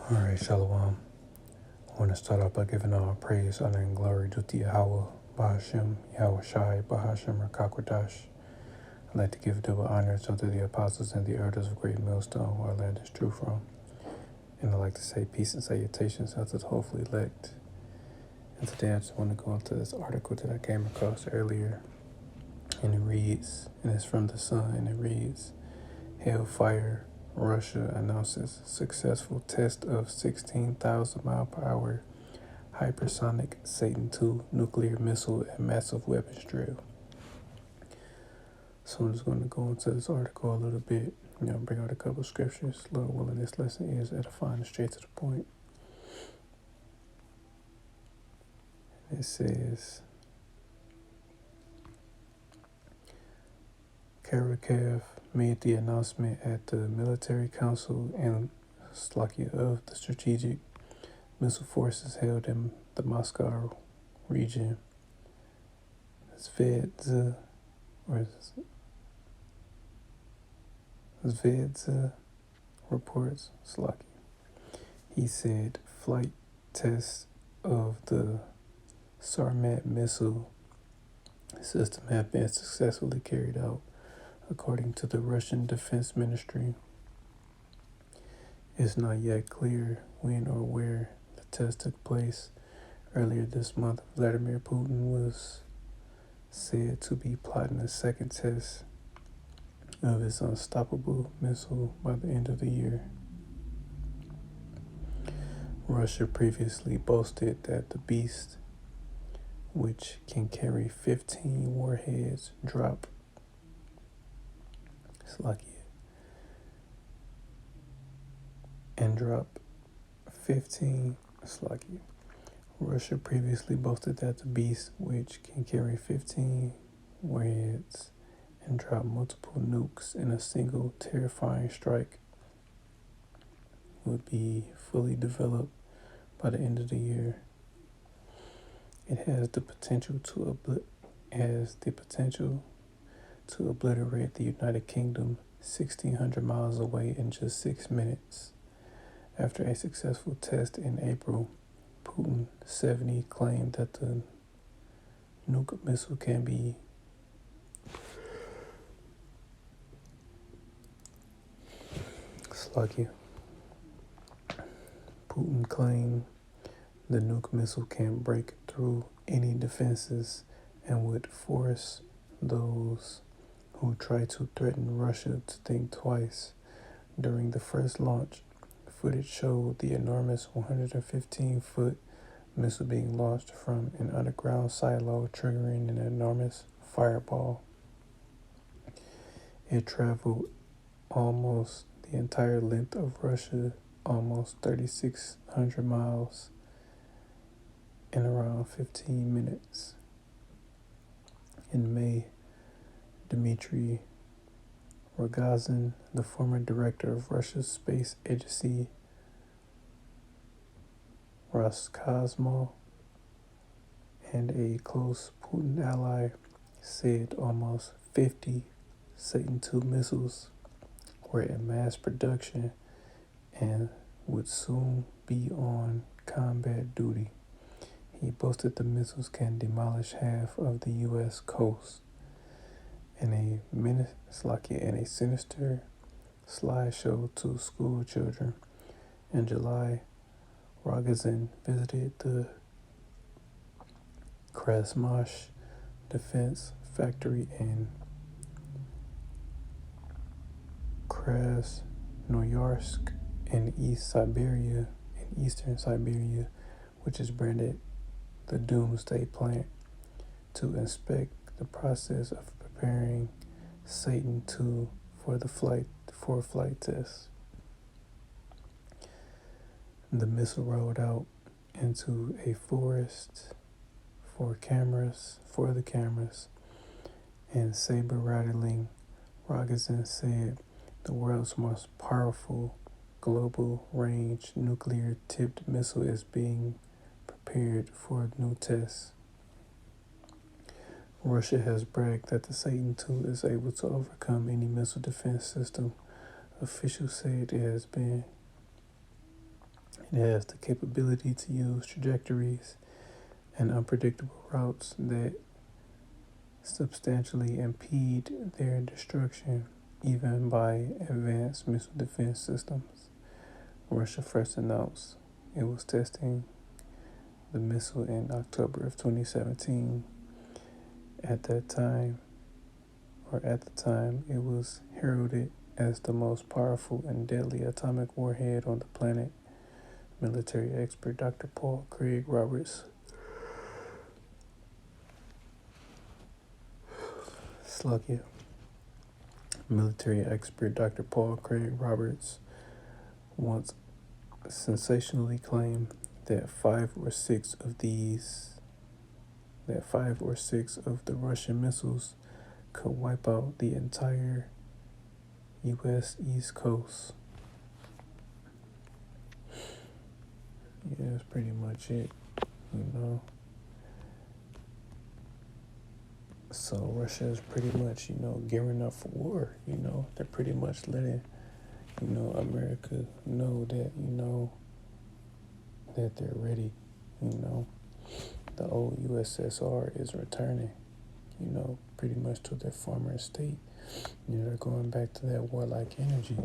Alright, Shalom. I want to start off by giving all praise, honor, and glory due to Yahweh, Bahashem, Yahweh Shai, Bahashem, Rakakwadash. I'd like to give double honor to the apostles and the elders of Great Millstone, where our land is true from. And I'd like to say peace and salutations unto the hopefully elect. And today I just want to go into this article that I came across earlier. And it reads, and it's from The Sun, and it reads, Hellfire, Russia announces successful test of 16,000 mile per hour hypersonic Satan II nuclear missile and massive weapons drill. So I'm just going to go into this article a little bit, bring out a couple of scriptures. Lord willing, this lesson is edifying and straight to the point. It says, Karakev made the announcement at the Military Council in Slovakia of the Strategic Missile Forces held in the Moscow region. Zvezda reports Slovakia. He said flight tests of the Sarmat missile system have been successfully carried out, according to the Russian Defense Ministry. It's not yet clear when or where the test took place. Earlier this month, Vladimir Putin was said to be plotting a second test of his unstoppable missile by the end of the year. Russia previously boasted that the Beast, which can carry 15 warheads, drop 15 Russia previously boasted that the Beast, which can carry 15 warheads and drop multiple nukes in a single terrifying strike, would be fully developed by the end of the year. It has the potential to obliterate the United Kingdom 1,600 miles away in just 6 minutes. After a successful test in April, Putin, 70, claimed that the nuke missile can be Putin claimed the nuke missile can break through any defenses and would force those who try to threaten Russia to think twice. During the first launch, footage showed the enormous 115-foot missile being launched from an underground silo, triggering an enormous fireball. It traveled almost the entire length of Russia, almost 3,600 miles, in around 15 minutes. In May, Dmitry Rogozin, the former director of Russia's space agency Roscosmos and a close Putin ally, said almost 50 Satan II missiles were in mass production and would soon be on combat duty. He boasted the missiles can demolish half of the U.S. coast. In a sinister slideshow to school children in July, Rogozin visited the Krasnoyarsk defense factory in Krasnoyarsk in eastern Siberia, which is branded the Doomsday Plant, to inspect the process of preparing Satan II for flight tests. The missile rolled out into a forest for the cameras, and saber-rattling, Rogozin said the world's most powerful global-range nuclear-tipped missile is being prepared for new tests. Russia has bragged that the Satan II is able to overcome any missile defense system. Officials said it has been It has the capability to use trajectories and unpredictable routes that substantially impede their destruction, even by advanced missile defense systems. Russia first announced it was testing the missile in October of 2017. At the time, it was heralded as the most powerful and deadly atomic warhead on the planet. Military expert Dr. Paul Craig Roberts Military expert Dr. Paul Craig Roberts once sensationally claimed that five or six of the Russian missiles could wipe out the entire U.S. East Coast. Yeah, that's pretty much it, So Russia is pretty much, gearing up for war. They're pretty much letting, America know that, that they're ready. The old USSR is returning, pretty much to their former state. They're going back to that warlike energy,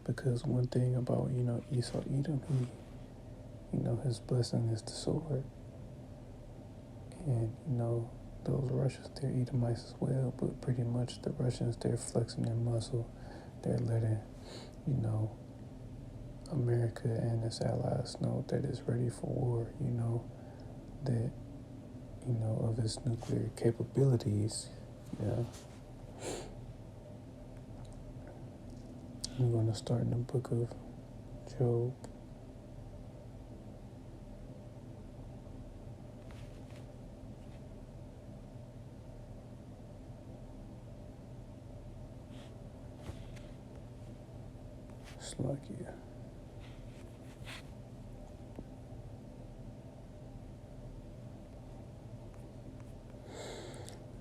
because one thing about, Esau Edom, his blessing is the sword. And, those Russians, they're Edomites as well, but pretty much the Russians, they're flexing their muscle. They're letting, America and its allies know that it's ready for war, that, of its nuclear capabilities, I'm going to start in the book of Job. Slovakia.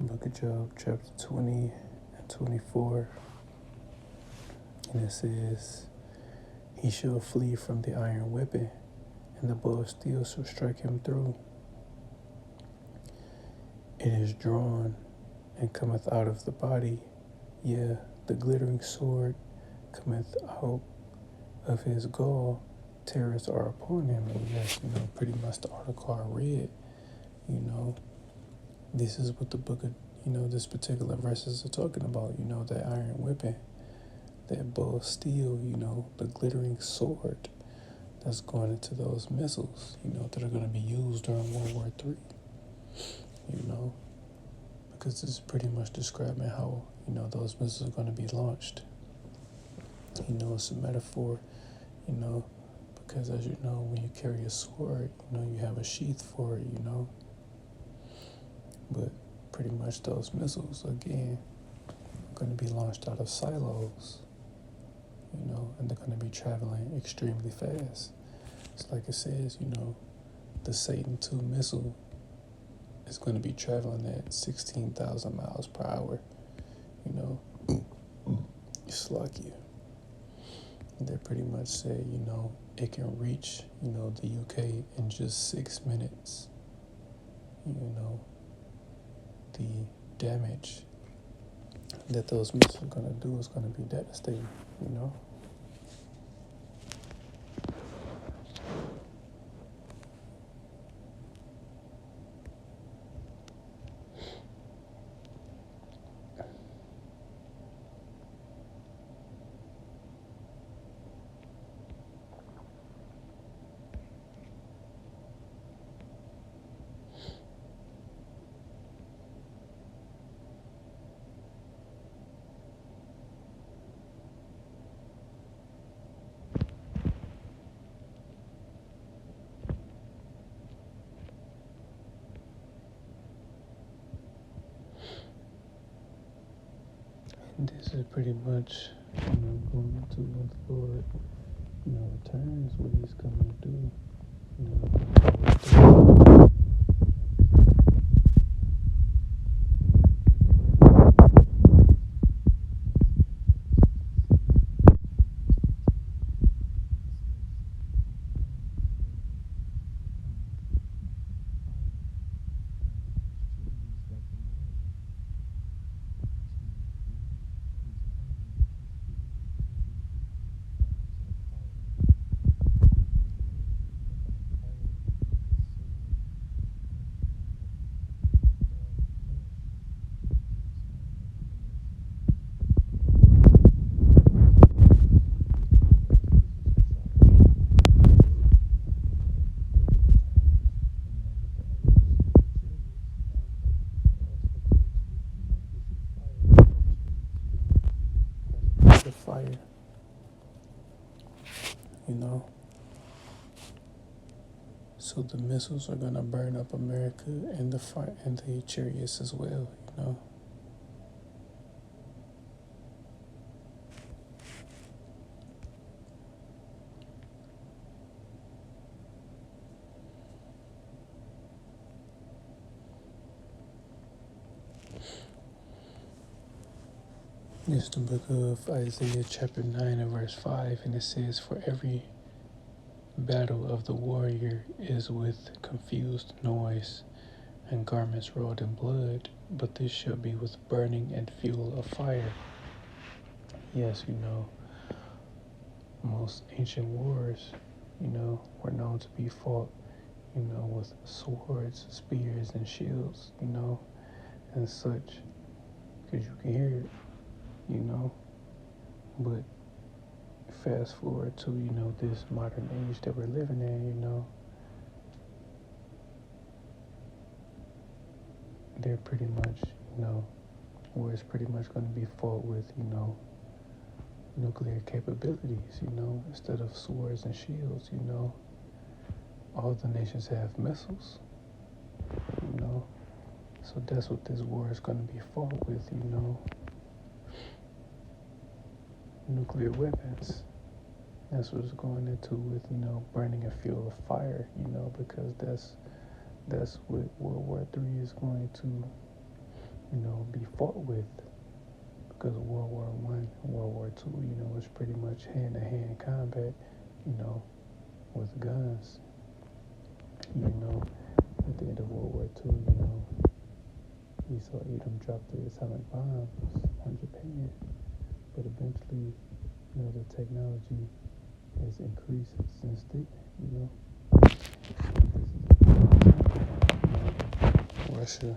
Book of Job, chapter 20 and 24. And it says, he shall flee from the iron weapon, and the bow of steel shall strike him through. It is drawn and cometh out of the body, yea, the glittering sword cometh out of his gall, terrors are upon him. And yes, pretty much the article I read, this is what the book of, this particular verses are talking about, that iron weapon, that bow of steel, the glittering sword that's going into those missiles, that are going to be used during World War III, because this is pretty much describing how, those missiles are going to be launched. It's a metaphor, because as you know, when you carry a sword, you have a sheath for it, But pretty much those missiles, again, are going to be launched out of silos, and they're going to be traveling extremely fast. It's like it says, the Satan II missile is going to be traveling at 16,000 miles per hour, Slovakia. They pretty much say, it can reach, the UK in just 6 minutes. The damage that those missiles are going to do is going to be devastating, And this is pretty much, going into what the Lord, returns, what he's coming to do, you know. So the missiles are gonna burn up America and the chariots as well, you know. It's the book of Isaiah chapter 9 and verse 5, and it says, "For every battle of the warrior is with confused noise and garments rolled in blood, but this shall be with burning and fuel of fire." Yes, you know, most ancient wars, you know, were known to be fought, you know, with swords, spears, and shields, you know, and such, because you can hear it, you know. But fast forward to, you know, this modern age that we're living in, you know, they're pretty much, you know, where it's pretty much going to be fought with, you know, nuclear capabilities, you know, instead of swords and shields, you know. All the nations have missiles, you know. So that's what this war is going to be fought with, you know. Nuclear weapons. That's what it's going into with, you know, burning a fuel of fire, you know, because that's what World War III is going to, you know, be fought with. Because World War One, World War II, you know, was pretty much hand-to-hand combat, you know, with guns. You know, at the end of World War II, you know, we saw Edom drop the atomic bombs on Japan, but eventually, you know, the technology has increased since then, you know. Russia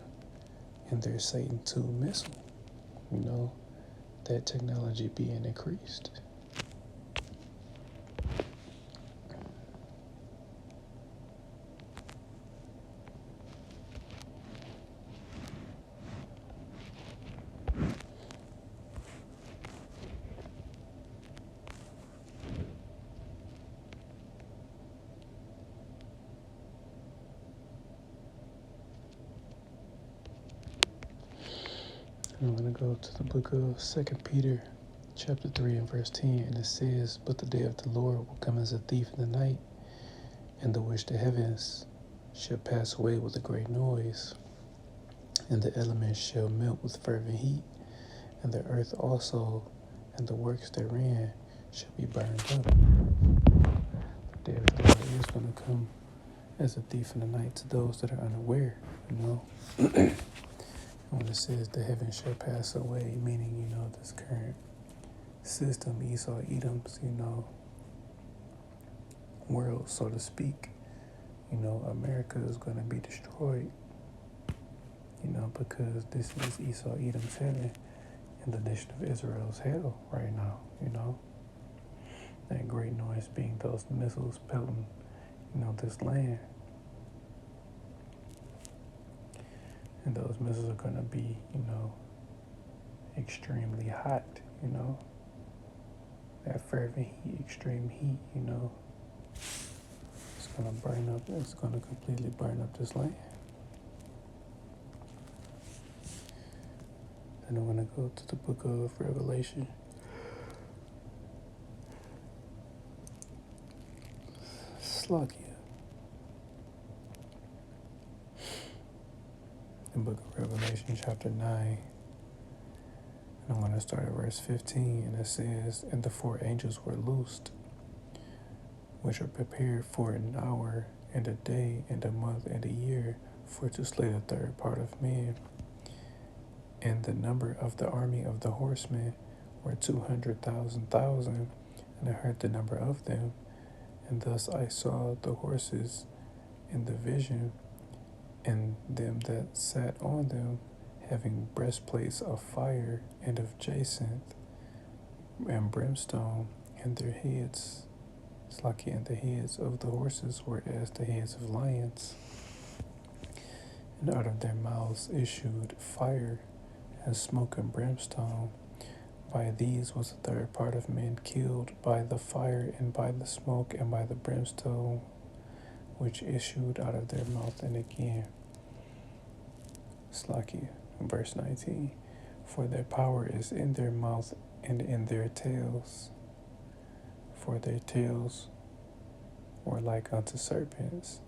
and their Satan II missile, you know, that technology being increased. I'm going to go to the book of 2 Peter chapter 3 and verse 10, and it says, "But the day of the Lord will come as a thief in the night, in the which the heavens shall pass away with a great noise, and the elements shall melt with fervent heat, and the earth also and the works therein shall be burned up." The day of the Lord is going to come as a thief in the night to those that are unaware, you know. When it says the heavens shall pass away, meaning, you know, this current system, Esau, Edom's, you know, world, so to speak, you know, America is going to be destroyed, you know, because this is Esau, Edom's heaven, and the nation of Israel's hell right now, you know. That great noise being those missiles pelting, you know, this land. And those missiles are going to be, you know, extremely hot, you know. That fervent heat, extreme heat, you know. It's going to burn up, it's going to completely burn up this land. Then I'm going to go to the book of Revelation. Slakia. The book of Revelation, chapter 9. And I'm going to start at verse 15, and it says, "And the four angels were loosed, which are prepared for an hour, and a day, and a month, and a year, for to slay the third part of men. And the number of the army of the horsemen were 200,000. And I heard the number of them, and thus I saw the horses in the vision, and them that sat on them, having breastplates of fire and of jacinth and brimstone, and their heads, and the heads of the horses were as the heads of lions. And out of their mouths issued fire and smoke and brimstone, By these was the third part of men killed by the fire and by the smoke and by the brimstone which issued out of their mouth. And again, Slakia, verse 19. For their power is in their mouth and in their tails. For their tails were like unto serpents,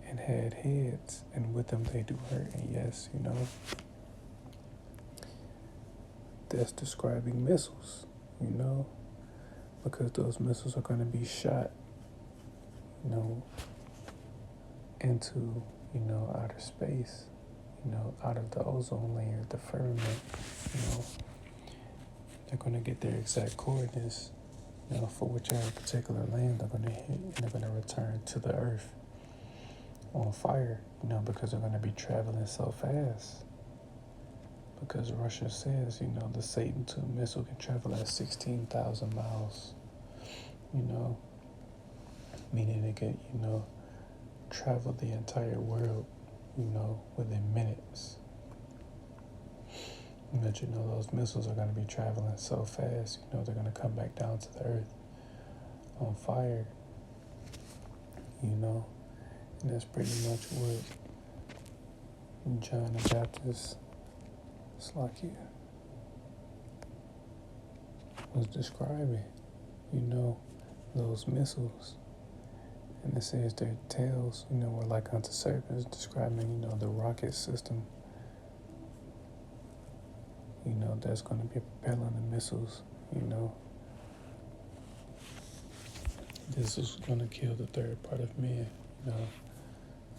and had heads, and with them they do hurt. And yes, that's describing missiles, because those missiles are going to be shot, into, outer space, out of the ozone layer, the firmament, they're going to get their exact coordinates, for whichever particular land they're going to hit, and they're going to return to the earth on fire, because they're going to be traveling so fast. Because Russia says, the Satan II missile can travel at 16,000 miles, meaning it can, travel the entire world, within minutes. But those missiles are going to be traveling so fast, they're going to come back down to the earth on fire, and that's pretty much what John the Baptist, Slakia, was describing, those missiles. And it says their tails, were like unto serpents, describing, the rocket system, that's going to be propelling the missiles, This is going to kill the third part of man,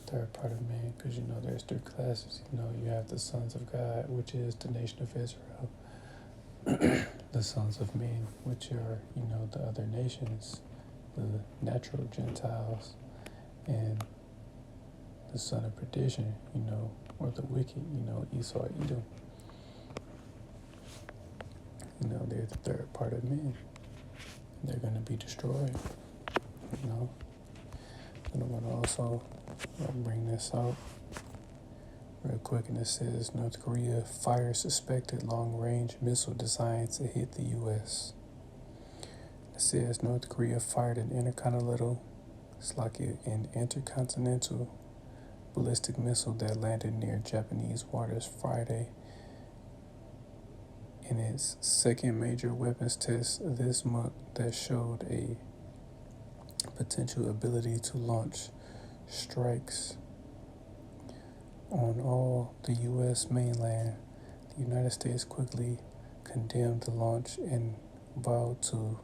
third part of man, because, there's three classes, you have the sons of God, which is the nation of Israel, the sons of men, which are, the other nations, the natural Gentiles, and the son of perdition, or the wicked, Esau, Edom. They're the third part of men. They're going to be destroyed, And I'm going to also bring this out real quick, and it says North Korea fires suspected long-range missile designed to hit the U.S. It says North Korea fired an intercontinental ballistic missile that landed near Japanese waters Friday in its second major weapons test this month that showed a potential ability to launch strikes on all the U.S. mainland. The United States quickly condemned the launch and vowed to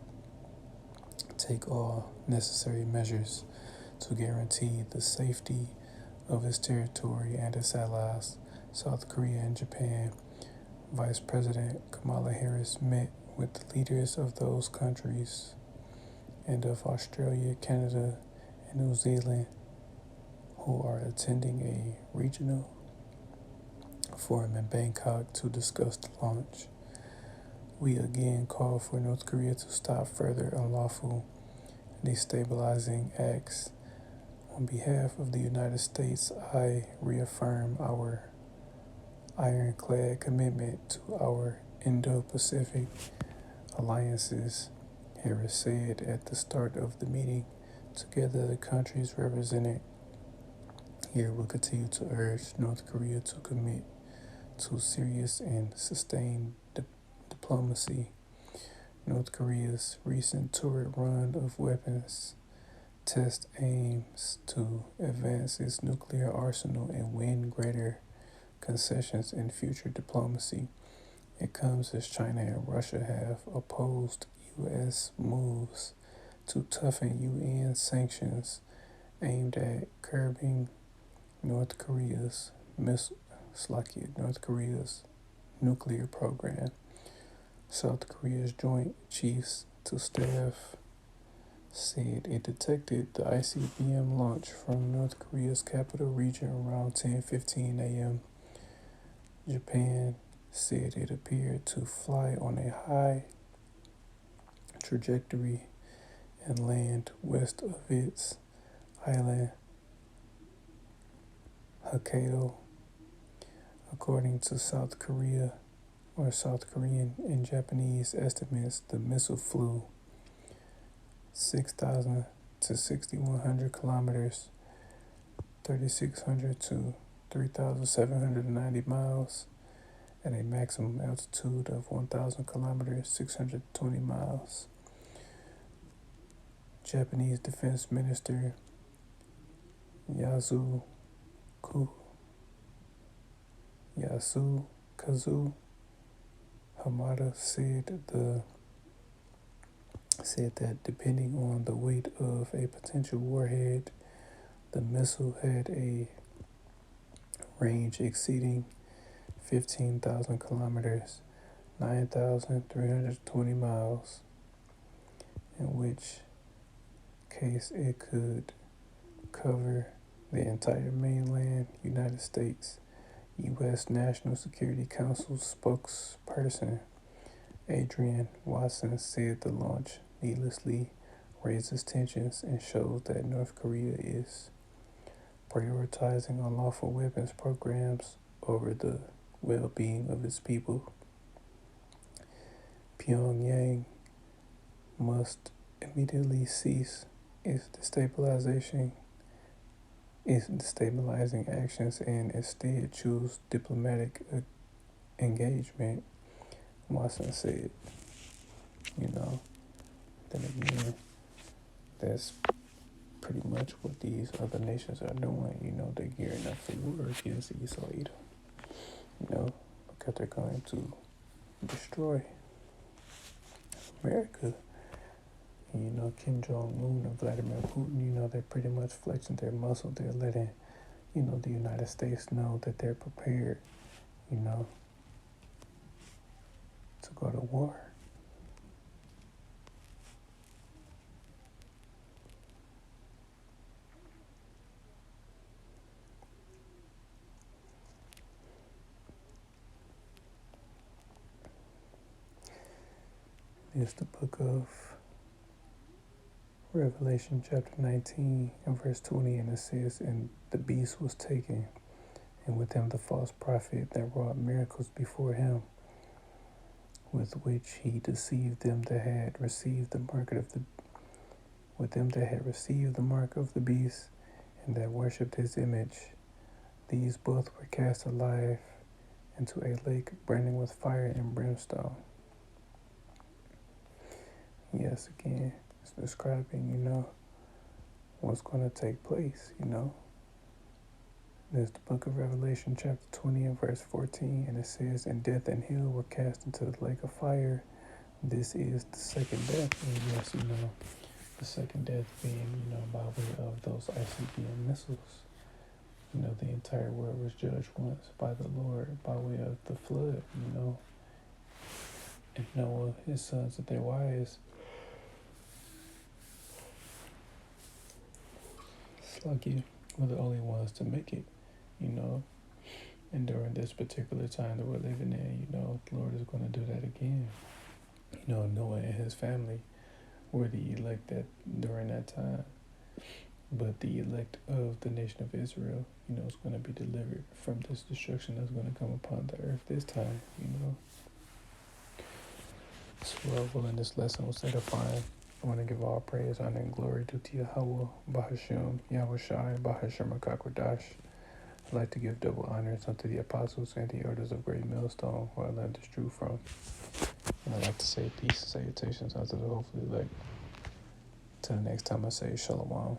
take all necessary measures to guarantee the safety of its territory and its allies. South Korea and Japan. Vice President Kamala Harris met with the leaders of those countries and of Australia, Canada, and New Zealand, who are attending a regional forum in Bangkok to discuss the launch. We again call for North Korea to stop further unlawful destabilizing acts. On behalf of the United States, I reaffirm our ironclad commitment to our Indo-Pacific alliances, Harris said at the start of the meeting. Together, the countries represented here will continue to urge North Korea to commit to serious and sustained diplomacy. North Korea's recent turret run of weapons test aims to advance its nuclear arsenal and win greater concessions in future diplomacy. It comes as China and Russia have opposed U.S. moves to toughen UN sanctions aimed at curbing North Korea's nuclear program. South Korea's Joint Chiefs to Staff said it detected the ICBM launch from North Korea's capital region around 10:15 a.m. Japan said it appeared to fly on a high trajectory and land west of its island Hokkaido. According to South Korea, or South Korean and Japanese estimates, the missile flew 6,000 to 6,100 kilometers, 3,600 to 3,790 miles, at a maximum altitude of 1,000 kilometers, 620 miles. Japanese Defense Minister Yasukazu Hamada said that depending on the weight of a potential warhead, the missile had a range exceeding 15,000 kilometers, 9,320 miles, in which case it could cover the entire mainland United States. U.S. National Security Council spokesperson Adrian Watson said the launch needlessly raises tensions and shows that North Korea is prioritizing unlawful weapons programs over the well-being of its people. Pyongyang must immediately cease its destabilizing actions and instead choose diplomatic engagement, Watson said. Then again, that's pretty much what these other nations are doing. They're gearing up for war against East Asia. Because they're going to destroy America. Kim Jong-un and Vladimir Putin, they're pretty much flexing their muscle. They're letting, the United States know that they're prepared, to go to war. It's the book of Revelation chapter 19 and verse 20, and it says, "And the beast was taken, and with him the false prophet that wrought miracles before him, with which he deceived them that had received the mark of the beast, and that worshipped his image. These both were cast alive into a lake burning with fire and brimstone." Yes, again, it's describing, what's going to take place, There's the book of Revelation chapter 20 and verse 14, and it says, "And death and hell were cast into the lake of fire. This is the second death." And yes, the second death being, by way of those ICBM missiles. The entire world was judged once by the Lord by way of the flood, and Noah, his sons, and their wives. Lucky were the only ones to make it, and during this particular time that we're living in, the Lord is going to do that again. Noah and his family were the elect that during that time, but the elect of the nation of Israel, is going to be delivered from this destruction that's going to come upon the earth this time, So, in this lesson was edifying. I want to give all praise, honor, and glory to Yahweh, Bahasham, Yahushai, Bahasham Akakwadash. I'd like to give double honors unto the apostles and the elders of Great Millstone, where I learned this truth from. And I'd like to say peace and salutations unto the hopefully elect. Till the next time I say Shalom.